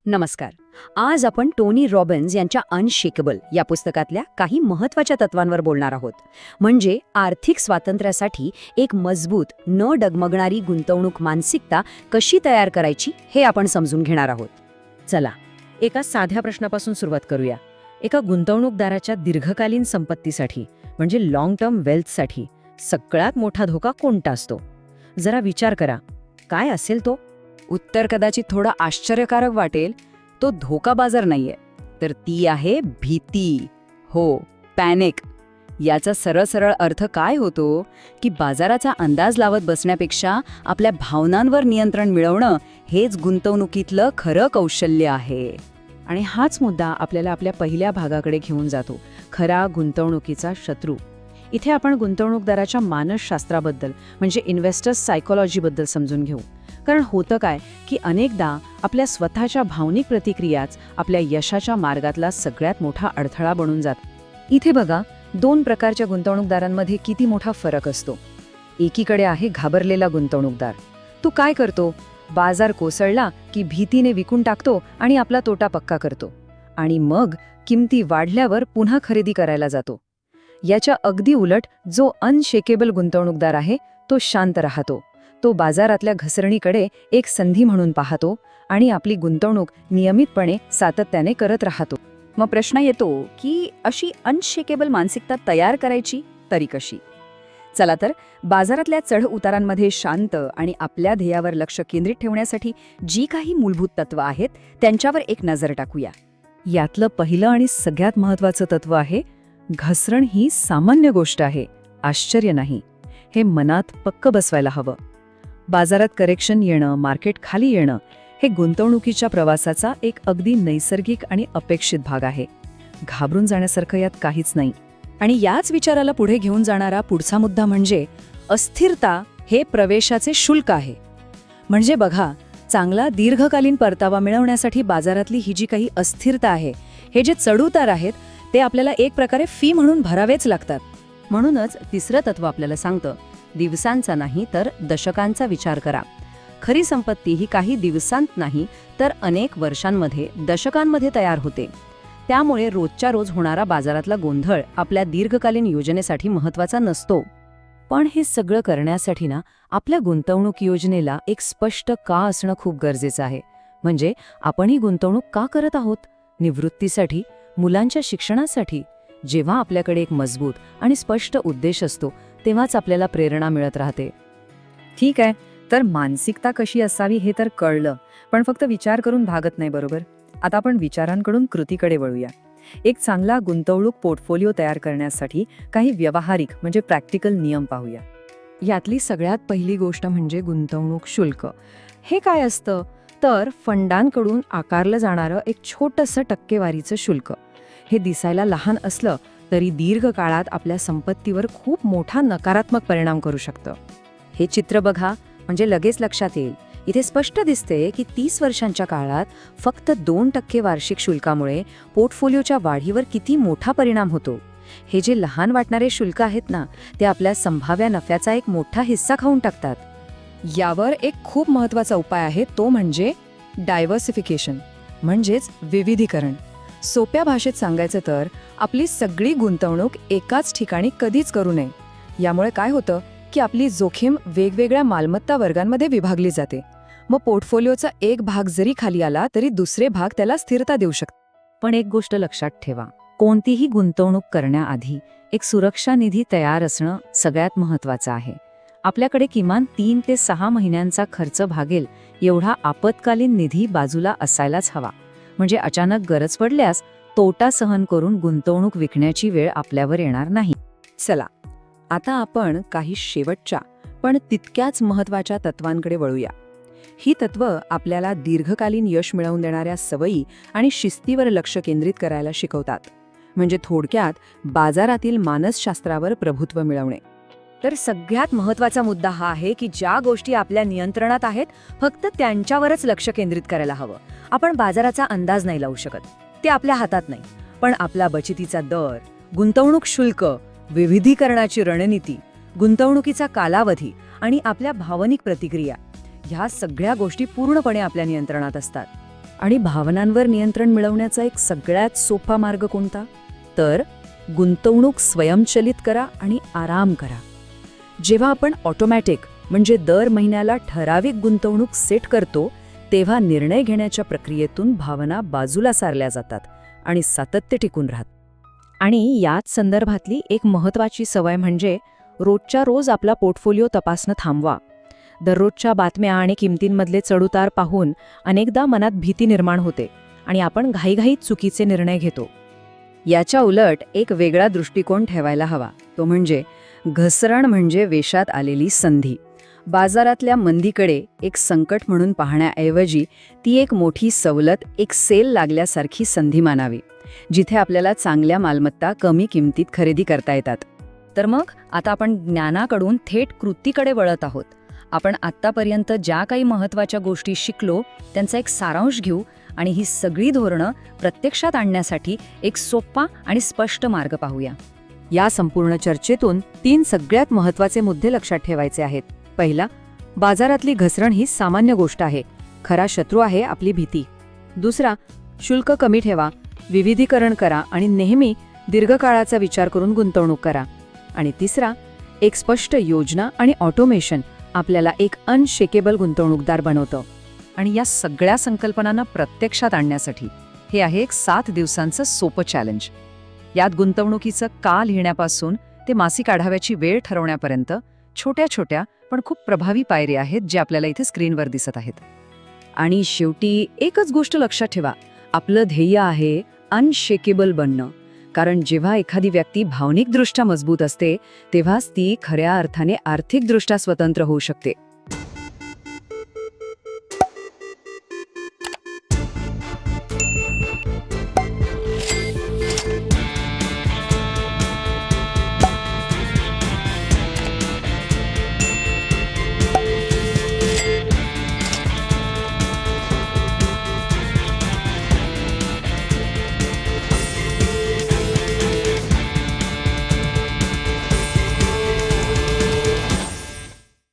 नमस्कार. आज आपण टोनी रॉबिन्स यांच्या अनशेकेबल या पुस्तकातल्या काही महत्त्वाच्या तत्वांवर बोलणार आहोत. म्हणजे आर्थिक स्वातंत्र्यासाठी एक मजबूत, न डगमगणारी गुंतवणूक मानसिकता कशी तयार करायची हे आपण समजून घेणार आहोत. चला, एका साध्या प्रश्नापासून सुरुवात करूया. एका गुंतवणूकदाराच्या दीर्घकालीन संपत्तीसाठी म्हणजे लॉंग टर्म वेल्थसाठी सगळ्यात मोठा धोका कोणता असतो? जरा विचार करा, काय असेल तो? उत्तर कदाचित थोडं आश्चर्यकारक वाटेल. तो धोका बाजार नाहीये, तर ती आहे भीती. हो, पॅनिक. याचा सरळ सरळ अर्थ काय होतो की बाजाराचा अंदाज लावत बसण्यापेक्षा आपल्या भावनांवर नियंत्रण मिळवणं हेच गुंतवणुकीतलं खरं कौशल्य आहे. आणि हाच मुद्दा आपल्याला आपल्या पहिल्या भागाकडे घेऊन जातो, खरा गुंतवणुकीचा शत्रू. इथे आपण गुंतवणूकदाराच्या मानसशास्त्राबद्दल म्हणजे इन्व्हेस्टर्स सायकोलॉजीबद्दल समजून घेऊ. कारण होतं काय की अनेकदा आपल्या स्वतःच्या भावनिक प्रतिक्रियाच आपल्या यशाच्या मार्गातला सगळ्यात मोठा अडथळा बनून जातात. इथे बघा, दोन प्रकारच्या गुंतवणूकदारांमध्ये किती मोठा फरक असतो. एकीकडे आहे घाबरलेला गुंतवणूकदार. तो काय करतो? बाजार कोसळला की भीतीने विकून टाकतो आणि आपला तोटा पक्का करतो. आणि मग किमती वाढल्यावर पुन्हा खरेदी करायला जातो. याच्या अगदी उलट जो अनशेकेबल गुंतवणूकदार आहे तो शांत राहतो. तो बाजारातल्या घसरणीकडे एक संधी म्हणून पाहतो आणि आपली गुंतवणूक नियमितपणे सातत्याने करत राहतो. मग प्रश्न येतो की अशी अनशेकेबल मानसिकता तयार करायची तरी कशी? चला तर, बाजारातल्या चढ उतारांमध्ये शांत आणि आपल्या ध्येयावर लक्ष केंद्रित ठेवण्यासाठी जी काही मूलभूत तत्व आहेत त्यांच्यावर एक नजर टाकूया. यातलं पहिलं आणि सगळ्यात महत्त्वाचं तत्व आहे, घसरण ही सामान्य गोष्ट आहे, आश्चर्य नाही. हे मनात पक्क बसवायला हवं. बाजारात करेक्शन येणं, मार्केट खाली येणं हे गुंतवणुकीच्या प्रवासाचा एक अगदी नैसर्गिक आणि अपेक्षित भाग आहे. घाबरून जाण्यासारखं यात काहीच नाही. आणि याच विचाराला पुढे घेऊन जाणारा पुढचा मुद्दा म्हणजे अस्थिरता हे प्रवेशाचे शुल्क आहे. म्हणजे बघा, चांगला दीर्घकालीन परतावा मिळवण्यासाठी बाजारातली ही जी काही अस्थिरता आहे, हे जे चढउतार आहेत ते आपल्याला एक प्रकारे फी म्हणून भरावेच लागतात. म्हणूनच तिसरं तत्व आपल्याला सांगतं, दिवसांचा नाही तर दशकांचा विचार करा. खरी संपत्ती ही काही दिवसांत नाही तर अनेक वर्षांमध्ये, दशकांमध्ये तयार होते. त्यामुळे रोजच्या रोज होणारा बाजारातला गोंधळ आपल्या दीर्घकालीन योजनेसाठी महत्त्वाचा नसतो. पण हे सगळं करण्यासाठी ना, आपल्या गुंतवणूक योजनेला एक स्पष्ट का असणं खूप गरजेचं आहे. म्हणजे आपण ही गुंतवणूक का करत आहोत? निवृत्तीसाठी, मुलांच्या शिक्षणासाठी? जेव्हा आपल्याकडे एक मजबूत आणि स्पष्ट उद्देश असतो तेव्हाच आपल्याला प्रेरणा मिळत राहते. ठीक आहे, तर मानसिकता कशी असावी हे तर कळलं, पण फक्त विचार करून भागत नाही, बरोबर? आता आपण विचारांकडून कृतीकडे वळूया. एक चांगला गुंतवणूक पोर्टफोलिओ तयार करण्यासाठी काही व्यावहारिक म्हणजे प्रॅक्टिकल नियम पाहूया. यातली सगळ्यात पहिली गोष्ट म्हणजे गुंतवणूक शुल्क. हे काय असतं? तर फंडांकडून आकारलं जाणारं एक छोटंसं टक्केवारीचं शुल्क. हे दिसायला लहान असलं तरी दीर्घकाळात आपल्या संपत्तीवर खूप मोठा नकारात्मक परिणाम करू शकतं. हे चित्र बघा, म्हणजे लगेच लक्षात येईल. इथे स्पष्ट दिसते की 30 वर्षांच्या काळात फक्त 2% वार्षिक शुल्कामुळे पोर्टफोलिओच्या वाढीवर किती मोठा परिणाम होतो. हे जे लहान वाटणारे शुल्क आहेत ना, ते आपल्या संभाव्य नफ्याचा एक मोठा हिस्सा खाऊन टाकतात. यावर एक खूप महत्त्वाचा उपाय आहे, तो म्हणजे डायव्हर्सिफिकेशन म्हणजेच विविधीकरण. सोप्या भाषेत सांगायचं तर आपली सगळी गुंतवणूक एकाच ठिकाणी कधीच करू नये. यामुळे काय होतं की आपली जोखीम वेगवेगळ्या मालमत्ता वर्गांमध्ये विभागली जाते. मग पोर्टफोलिओचा एक भाग जरी खाली आला तरी दुसरे भाग त्याला स्थिरता देऊ शकतात. पण एक गोष्ट लक्षात ठेवा, कोणतीही गुंतवणूक करण्याआधी एक सुरक्षा निधी तयार असणं सगळ्यात महत्त्वाचं आहे. आपल्याकडे किमान 3 ते 6 महिन्यांचा खर्च भागेल एवढा आपत्कालीन निधी बाजूला असायलाच हवा. म्हणजे अचानक गरज पडल्यास तोटा सहन करून गुंतवणूक विकण्याची वेळ आपल्यावर येणार नाही. चला, आता आपण काही शेवटच्या पण तितक्याच महत्त्वाच्या तत्वांकडे वळूया. ही तत्त्व आपल्याला दीर्घकालीन यश मिळवून देणाऱ्या सवयी आणि शिस्तीवर लक्ष केंद्रित करायला शिकवतात. म्हणजे थोडक्यात बाजारातील मानसशास्त्रावर प्रभुत्व मिळवणे. तर सगळ्यात महत्त्वाचा मुद्दा हा आहे की ज्या गोष्टी आपल्या नियंत्रणात आहेत फक्त त्यांच्यावरच लक्ष केंद्रित करायला हवं. आपण बाजाराचा अंदाज नाही लावू शकत, ते आपल्या हातात नाही. पण आपला बचतीचा दर, गुंतवणूक शुल्क, विविधीकरणाची रणनीती, गुंतवणुकीचा कालावधी आणि आपल्या भावनिक प्रतिक्रिया, ह्या सगळ्या गोष्टी पूर्णपणे आपल्या नियंत्रणात असतात. आणि भावनांवर नियंत्रण मिळवण्याचा एक सगळ्यात सोपा मार्ग कोणता? तर गुंतवणूक स्वयंचलित करा आणि आराम करा. जेव्हा आपण ऑटोमॅटिक म्हणजे दर महिन्याला ठराविक गुंतवणूक सेट करतो, तेव्हा निर्णय घेण्याच्या प्रक्रियेतून भावना बाजूला सारल्या जातात आणि सातत्य टिकून राहत. आणि याच संदर्भातली एक महत्त्वाची सवय म्हणजे रोजच्या रोज आपला पोर्टफोलिओ तपासणं थांबवा. दररोजच्या बातम्या आणि किमतींमधले चढउतार पाहून अनेकदा मनात भीती निर्माण होते आणि आपण घाईघाईत चुकीचे निर्णय घेतो. याच्या उलट एक वेगळा दृष्टिकोन ठेवायला हवा, तो म्हणजे घसरण म्हणजे वेशात आलेली संधी. बाजारातल्या मंदीकडे एक संकट म्हणून पाहण्याऐवजी ती एक मोठी सवलत, एक सेल लागल्यासारखी संधी मानावी, जिथे आपल्याला चांगल्या मालमत्ता कमी किमतीत खरेदी करता येतात. तर मग आता आपण ज्ञानाकडून थेट कृतीकडे वळत आहोत. आपण आत्तापर्यंत ज्या काही महत्त्वाच्या गोष्टी शिकलो त्यांचा एक सारांश घेऊ आणि ही सगळी धोरणं प्रत्यक्षात आणण्यासाठी एक सोपा आणि स्पष्ट मार्ग पाहूया. या संपूर्ण चर्चेतून 3 सगळ्यात महत्त्वाचे मुद्दे लक्षात ठेवायचे आहेत. पहिला, बाजारातली घसरण ही सामान्य गोष्ट आहे. खरा शत्रू आहे आपली भीती. दुसरा, शुल्क कमी ठेवा, विविधीकरण करा आणि नेहमी दीर्घकाळाचा विचार करून गुंतवणूक करा. आणि तिसरा, एक स्पष्ट योजना आणि ऑटोमेशन आपल्याला एक अनशेकेबल गुंतवणूकदार बनवतं. आणि या सगळ्या संकल्पनांना प्रत्यक्षात आणण्यासाठी हे आहे एक 7 दिवसांचं सोपं चॅलेंज. यात गुंतवणुकीचं का लिहिण्यापासून ते मासिक आढाव्याची वेळ ठरवण्यापर्यंत छोट्या छोट्या पण खूप प्रभावी पायऱ्या आहेत, जे आपल्याला इथे स्क्रीनवर दिसत आहेत. आणि शेवटी एकच गोष्ट लक्षात ठेवा, आपलं ध्येय आहे अनशेकेबल बनणं. कारण जेव्हा एखादी व्यक्ती भावनिकदृष्ट्या मजबूत असते, तेव्हाच ती खऱ्या अर्थाने आर्थिकदृष्ट्या स्वतंत्र होऊ शकते.